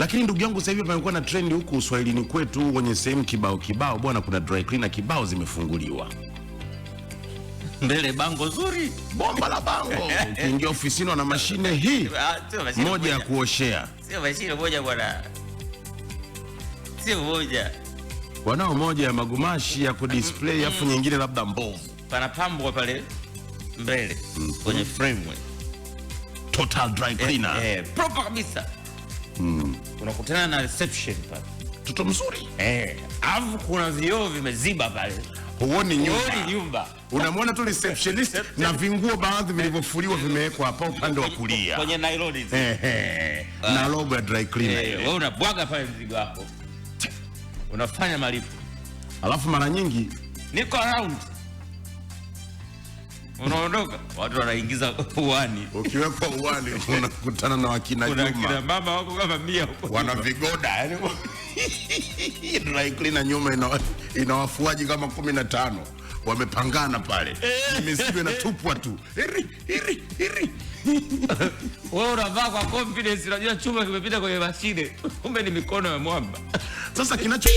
Lakini ndugu yangu, sasa hivi pamekuwa na trend huku Uswahilini kwetu kwenye sehemu kibao bwana, kuna dry cleaner kibao zimefunguliwa. Mbele bango zuri, bomba la bango. Ukiingia ofisini wana mashine hii moja ya kuoshea. Sio mashine moja bwana. Sio moja. Wanao moja ya magumashi ya kudisplay afu nyingine labda mbovu. Pana pambo pale mbele kwenye framework. Total dry cleaner. Proper kabisa. Unakutana na reception pale. Mtoto mzuri. Alafu kuna vioo vimeziba pale. Huoni nyumba. Unamwona tu receptionist na vinguo baadhi vilivyofuliwa vimewekwa hapa upande wa kulia. Kwenye nylon hizi. Na logo ya dry cleaner. Wewe unabwaga pale mzigo wako. Unafanya malipo. Alafu mara nyingi niko around. Unaondoka, watu wanaingiza uani. Ukiwekwa uani unakutana na wakina Juma. Kuna kina mama wako kama 100 huko. Wana vigoda yani. Dry cleaner nyuma ina wafuaji kama 15. Wamepangana pale. Mizigo inatupwa tu. Hiri. Wewe unavaa kwa confidence, unajua chuma kimepita kwenye mashine. Kumbe ni mikono ya mwamba. Sasa kinacho